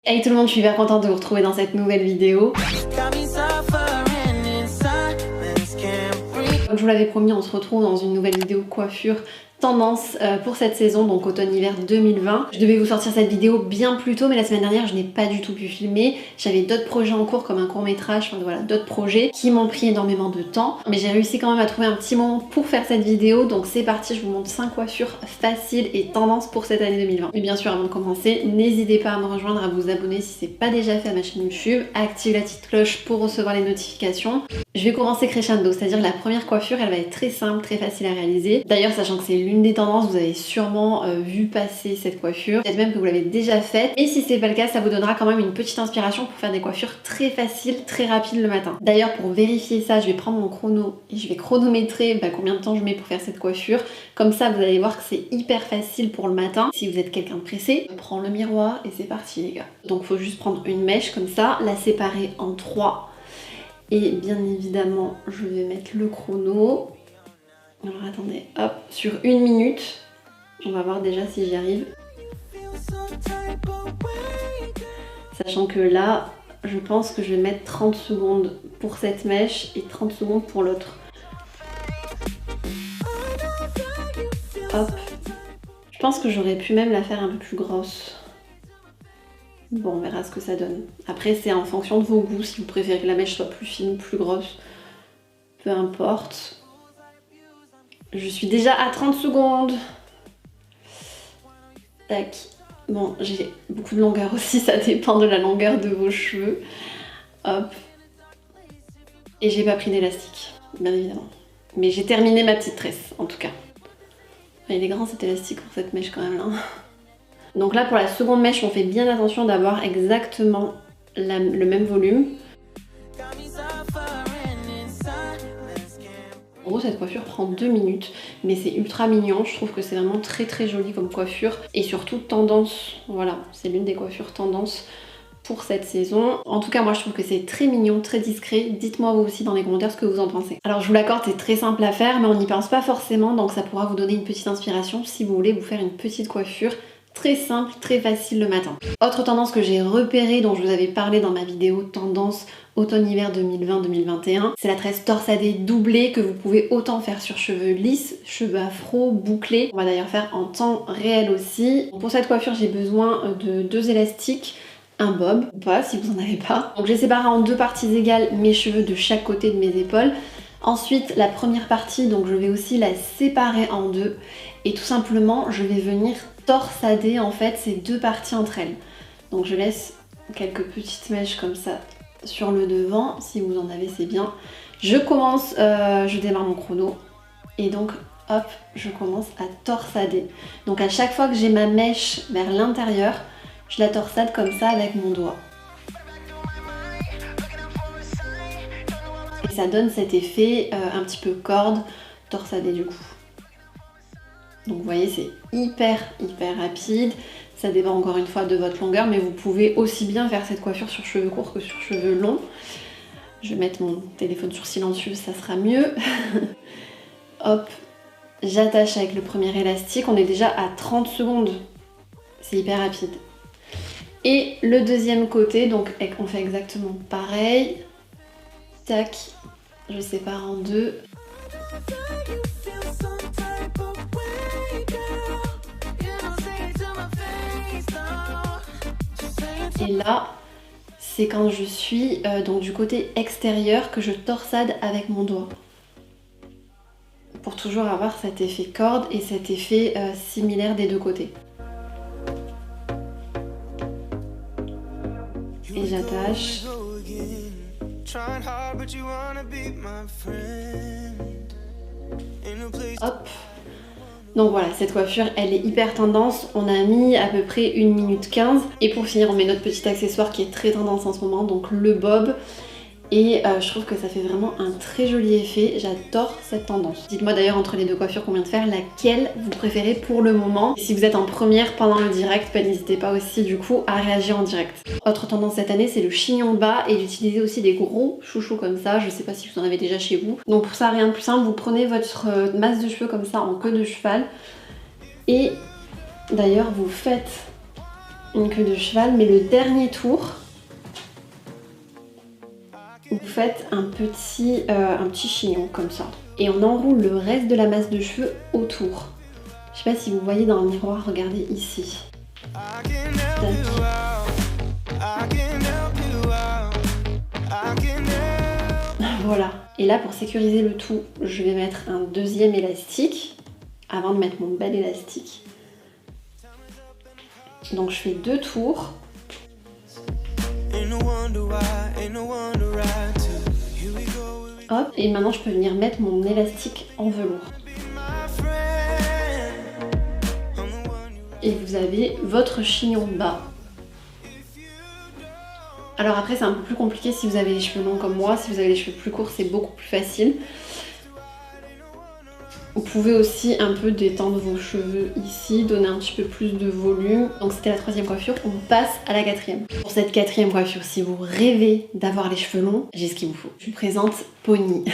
Hey tout le monde, je suis hyper contente de vous retrouver dans cette nouvelle vidéo. Comme je vous l'avais promis, on se retrouve dans une nouvelle vidéo coiffure tendance pour cette saison, donc automne-hiver 2020. Je devais vous sortir cette vidéo bien plus tôt, mais la semaine dernière je n'ai pas du tout pu filmer. J'avais d'autres projets en cours comme un court-métrage, enfin voilà, d'autres projets qui m'ont pris énormément de temps. Mais j'ai réussi quand même à trouver un petit moment pour faire cette vidéo, donc c'est parti, je vous montre 5 coiffures faciles et tendances pour cette année 2020. Mais bien sûr, avant de commencer, n'hésitez pas à me rejoindre, à vous abonner si c'est pas déjà fait à ma chaîne YouTube, à activer la petite cloche pour recevoir les notifications. Je vais commencer crescendo, c'est-à-dire que la première coiffure, elle va être très simple, très facile à réaliser. D'ailleurs, sachant que c'est l'une des tendances, vous avez sûrement vu passer cette coiffure, peut-être même que vous l'avez déjà faite. Et si c'est pas le cas, ça vous donnera quand même une petite inspiration pour faire des coiffures très faciles, très rapides le matin. D'ailleurs, pour vérifier ça, je vais prendre mon chrono et je vais chronométrer combien de temps je mets pour faire cette coiffure. Comme ça, vous allez voir que c'est hyper facile pour le matin. Si vous êtes quelqu'un de pressé, on prend le miroir et c'est parti les gars. Donc, faut juste prendre une mèche comme ça, la séparer en 3. Et bien évidemment, je vais mettre le chrono. Alors attendez, hop, sur 1 minute. On va voir déjà si j'y arrive. Sachant que là, je pense que je vais mettre 30 secondes pour cette mèche et 30 secondes pour l'autre. Hop. Je pense que j'aurais pu même la faire un peu plus grosse. Bon, on verra ce que ça donne. Après, c'est en fonction de vos goûts, si vous préférez que la mèche soit plus fine, plus grosse. Peu importe. Je suis déjà à 30 secondes. Tac. Bon, j'ai beaucoup de longueur aussi, ça dépend de la longueur de vos cheveux. Hop. Et j'ai pas pris d'élastique, bien évidemment. Mais j'ai terminé ma petite tresse, en tout cas. Il est grand cet élastique pour cette mèche quand même là. Donc là, pour la seconde mèche, on fait bien attention d'avoir exactement le même volume. En gros, cette coiffure prend 2 minutes, mais c'est ultra mignon. Je trouve que c'est vraiment très très joli comme coiffure. Et surtout tendance, voilà, c'est l'une des coiffures tendance pour cette saison. En tout cas, moi je trouve que c'est très mignon, très discret. Dites-moi vous aussi dans les commentaires ce que vous en pensez. Alors je vous l'accorde, c'est très simple à faire, mais on n'y pense pas forcément, donc ça pourra vous donner une petite inspiration si vous voulez vous faire une petite coiffure très simple, très facile le matin. Autre tendance que j'ai repérée, dont je vous avais parlé dans ma vidéo tendance automne-hiver 2020-2021, c'est la tresse torsadée doublée que vous pouvez autant faire sur cheveux lisses, cheveux afro, bouclés. On va d'ailleurs faire en temps réel aussi. Pour cette coiffure, j'ai besoin de 2 élastiques, un bob ou pas si vous en avez pas. Donc j'ai séparé en 2 parties égales mes cheveux de chaque côté de mes épaules. Ensuite, la première partie, donc je vais aussi la séparer en 2 et tout simplement, je vais venir torsader en fait ces 2 parties entre elles. Donc je laisse quelques petites mèches comme ça sur le devant, si vous en avez c'est bien. Je commence, je démarre mon chrono et donc hop, je commence à torsader. Donc à chaque fois que j'ai ma mèche vers l'intérieur, je la torsade comme ça avec mon doigt. Et ça donne cet effet un petit peu corde torsadée du coup. Donc vous voyez, c'est hyper rapide. Ça dépend encore une fois de votre longueur, mais vous pouvez aussi bien faire cette coiffure sur cheveux courts que sur cheveux longs. Je vais mettre mon téléphone sur silencieux, ça sera mieux. Hop, j'attache avec le premier élastique. On est déjà à 30 secondes. C'est hyper rapide. Et le deuxième côté, donc on fait exactement pareil. Tac, je sépare en 2. Et là, c'est quand je suis donc du côté extérieur que je torsade avec mon doigt. Pour toujours avoir cet effet corde et cet effet similaire des 2 côtés. Et j'attache. Hop. Donc voilà, cette coiffure, elle est hyper tendance. On a mis à peu près 1 minute 15. Et pour finir, on met notre petit accessoire qui est très tendance en ce moment, donc le bob. Et je trouve que ça fait vraiment un très joli effet. J'adore cette tendance. Dites-moi d'ailleurs entre les 2 coiffures qu'on vient de faire, laquelle vous préférez pour le moment. Et si vous êtes en première pendant le direct, n'hésitez pas aussi du coup à réagir en direct. Autre tendance cette année, c'est le chignon bas et d'utiliser aussi des gros chouchous comme ça. Je sais pas si vous en avez déjà chez vous. Donc pour ça, rien de plus simple, vous prenez votre masse de cheveux comme ça en queue de cheval. Et d'ailleurs, vous faites une queue de cheval, mais le dernier tour, vous faites un petit chignon comme ça. Et on enroule le reste de la masse de cheveux autour. Je sais pas si vous voyez dans le miroir, regardez ici. Tac. Voilà. Et là, pour sécuriser le tout, je vais mettre un deuxième élastique avant de mettre mon bel élastique. Donc je fais 2 tours. Hop, et maintenant je peux venir mettre mon élastique en velours. Et vous avez votre chignon bas. Alors après c'est un peu plus compliqué si vous avez les cheveux longs comme moi, si vous avez les cheveux plus courts c'est beaucoup plus facile. Vous pouvez aussi un peu détendre vos cheveux ici, donner un petit peu plus de volume. Donc c'était la 3e coiffure, on passe à la 4e. Pour cette 4e coiffure, si vous rêvez d'avoir les cheveux longs, j'ai ce qu'il vous faut. Je vous présente Pony.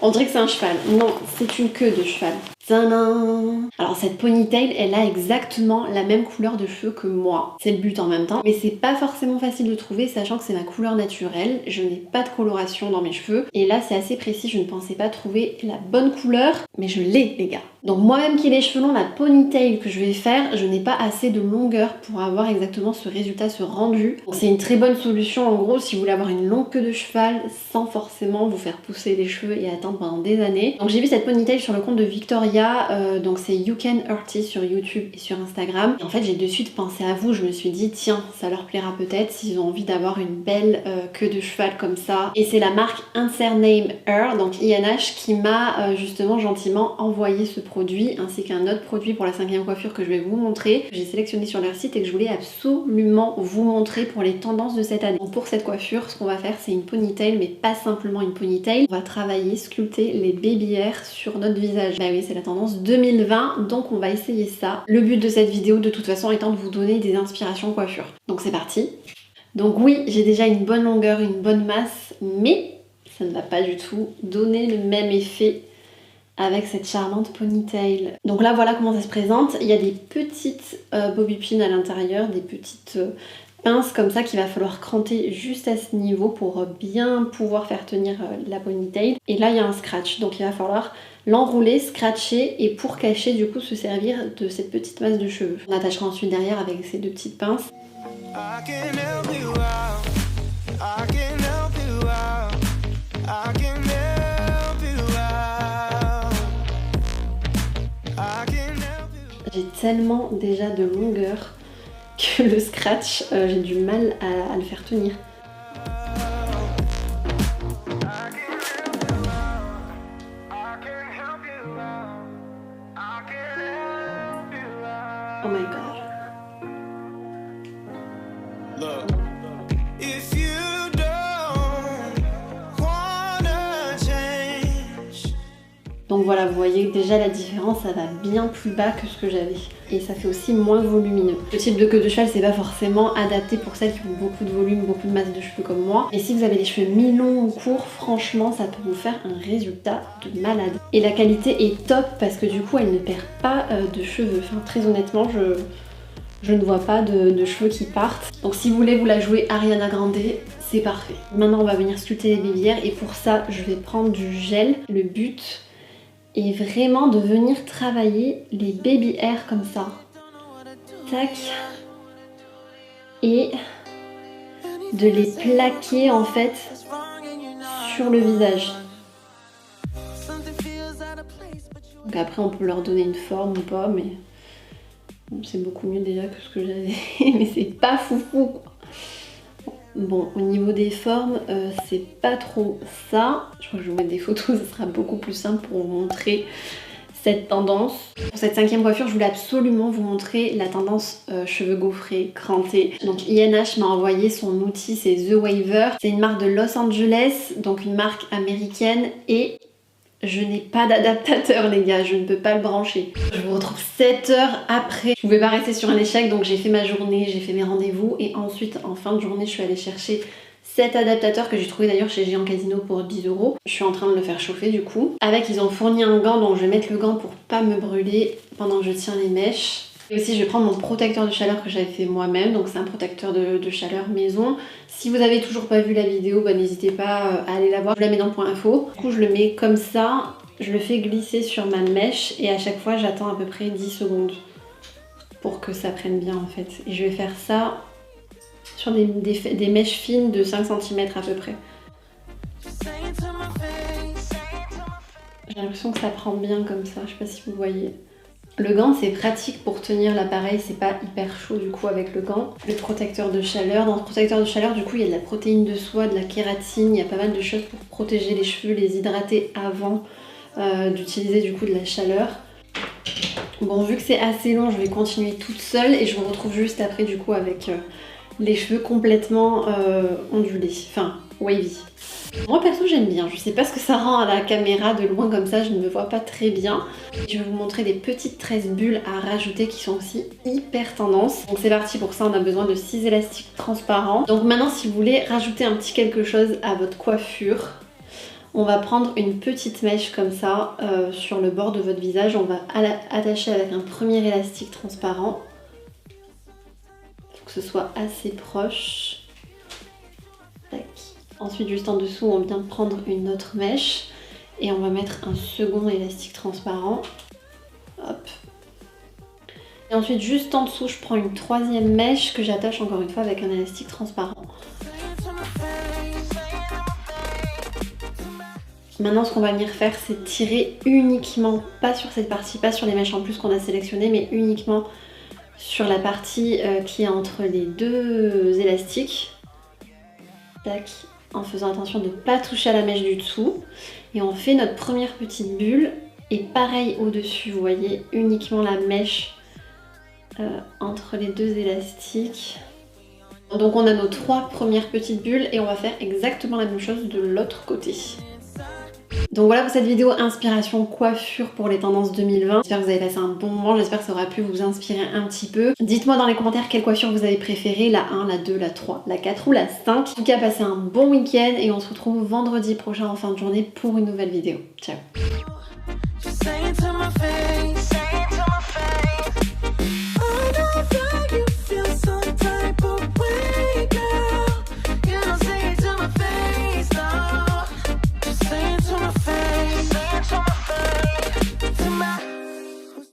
On dirait que c'est un cheval. Non, c'est une queue de cheval. Tadam! Alors cette ponytail, elle a exactement la même couleur de cheveux que moi. C'est le but en même temps. Mais c'est pas forcément facile de trouver, sachant que c'est ma couleur naturelle. Je n'ai pas de coloration dans mes cheveux. Et là, c'est assez précis. Je ne pensais pas trouver la bonne couleur. Mais je l'ai, les gars. Donc moi-même qui ai les cheveux longs, la ponytail que je vais faire, je n'ai pas assez de longueur pour avoir exactement ce résultat, ce rendu. Donc c'est une très bonne solution en gros si vous voulez avoir une longue queue de cheval sans forcément vous faire pousser les cheveux et attendre pendant des années. Donc j'ai vu cette ponytail sur le compte de Victoria, donc c'est You Can Artist sur YouTube et sur Instagram. Et en fait j'ai de suite pensé à vous, je me suis dit tiens ça leur plaira peut-être s'ils ont envie d'avoir une belle queue de cheval comme ça. Et c'est la marque Answer Name Hair, donc INH, qui m'a justement gentiment envoyé ce produit ainsi qu'un autre produit pour la 5e coiffure que je vais vous montrer, que j'ai sélectionné sur leur site et que je voulais absolument vous montrer pour les tendances de cette année. Donc pour cette coiffure, ce qu'on va faire c'est une ponytail, mais pas simplement une ponytail. On va travailler, sculpter les baby hairs sur notre visage. Bah oui, c'est la tendance 2020, donc on va essayer ça. Le but de cette vidéo de toute façon étant de vous donner des inspirations coiffure. Donc c'est parti. Donc oui, j'ai déjà une bonne longueur, une bonne masse, mais ça ne va pas du tout donner le même effet avec cette charmante ponytail. Donc là voilà comment ça se présente. Il y a des petites bobby pins à l'intérieur, des petites pinces comme ça qu'il va falloir cranter juste à ce niveau pour bien pouvoir faire tenir la ponytail. Et là il y a un scratch, donc il va falloir l'enrouler, scratcher et pour cacher du coup se servir de cette petite masse de cheveux. On attachera ensuite derrière avec ces 2 petites pinces. J'ai tellement déjà de longueur que le scratch, j'ai du mal à le faire tenir. Oh my god. Donc voilà, vous voyez déjà la différence, ça va bien plus bas que ce que j'avais. Et ça fait aussi moins volumineux. Ce type de queue de cheval, c'est pas forcément adapté pour celles qui ont beaucoup de volume, beaucoup de masse de cheveux comme moi. Et si vous avez les cheveux mi-longs ou courts, franchement, ça peut vous faire un résultat de malade. Et la qualité est top parce que du coup, elle ne perd pas de cheveux. Enfin, très honnêtement, je ne vois pas de cheveux qui partent. Donc si vous voulez vous la jouer Ariana Grande, c'est parfait. Maintenant, on va venir sculpter les baby hairs et pour ça, je vais prendre du gel. Le but et vraiment de venir travailler les baby hairs comme ça. Tac. Et de les plaquer en fait sur le visage. Donc après on peut leur donner une forme ou pas, mais c'est beaucoup mieux déjà que ce que j'avais. Mais c'est pas foufou quoi. Bon, au niveau des formes, c'est pas trop ça. Je crois que je vais vous mettre des photos, ça sera beaucoup plus simple pour vous montrer cette tendance. Pour cette 5e coiffure, je voulais absolument vous montrer la tendance cheveux gaufrés, crantés. Donc INH m'a envoyé son outil, c'est The Waver. C'est une marque de Los Angeles, donc une marque américaine et je n'ai pas d'adaptateur les gars, je ne peux pas le brancher. Je vous retrouve 7 heures après. Je pouvais pas rester sur un échec donc j'ai fait ma journée, j'ai fait mes rendez-vous et ensuite en fin de journée je suis allée chercher cet adaptateur que j'ai trouvé d'ailleurs chez Géant Casino pour 10 €. Je suis en train de le faire chauffer du coup. Avec ils ont fourni un gant donc je vais mettre le gant pour pas me brûler pendant que je tiens les mèches. Et aussi, je vais prendre mon protecteur de chaleur que j'avais fait moi-même. Donc c'est un protecteur de chaleur maison. Si vous avez toujours pas vu la vidéo, bah, n'hésitez pas à aller la voir. Je la mets dans le point info. Du coup, je le mets comme ça. Je le fais glisser sur ma mèche et à chaque fois, j'attends à peu près 10 secondes pour que ça prenne bien en fait. Et je vais faire ça sur des mèches fines de 5 cm à peu près. J'ai l'impression que ça prend bien comme ça, je sais pas si vous voyez. Le gant c'est pratique pour tenir l'appareil, c'est pas hyper chaud du coup avec le gant. Le protecteur de chaleur, dans ce protecteur de chaleur du coup il y a de la protéine de soie, de la kératine, il y a pas mal de choses pour protéger les cheveux, les hydrater avant d'utiliser du coup de la chaleur. Bon, vu que c'est assez long, je vais continuer toute seule et je vous retrouve juste après du coup avec les cheveux complètement ondulés, enfin wavy. Moi perso j'aime bien, je sais pas ce que ça rend à la caméra de loin comme ça, je ne me vois pas très bien. Je vais vous montrer des petites tresses bulles à rajouter qui sont aussi hyper tendance. Donc c'est parti, pour ça on a besoin de 6 élastiques transparents. Donc maintenant si vous voulez rajouter un petit quelque chose à votre coiffure, on va prendre une petite mèche comme ça sur le bord de votre visage. On va attacher avec un premier élastique transparent. Il faut que ce soit assez proche. Tac. Ensuite, juste en dessous, on vient prendre une autre mèche et on va mettre un second élastique transparent. Hop. Et ensuite, juste en dessous, je prends une troisième mèche que j'attache encore une fois avec un élastique transparent. Maintenant, ce qu'on va venir faire, c'est tirer uniquement, pas sur cette partie, pas sur les mèches en plus qu'on a sélectionnées, mais uniquement sur la partie qui est entre les deux élastiques. Tac. En faisant attention de ne pas toucher à la mèche du dessous. Et on fait notre première petite bulle. Et pareil au-dessus, vous voyez, uniquement la mèche entre les deux élastiques. Donc on a nos 3 premières petites bulles et on va faire exactement la même chose de l'autre côté. Donc voilà pour cette vidéo inspiration coiffure pour les tendances 2020. J'espère que vous avez passé un bon moment, j'espère que ça aura pu vous inspirer un petit peu. Dites-moi dans les commentaires quelle coiffure vous avez préférée, la 1, la 2, la 3, la 4 ou la 5. En tout cas, passez un bon week-end et on se retrouve vendredi prochain en fin de journée pour une nouvelle vidéo. Ciao!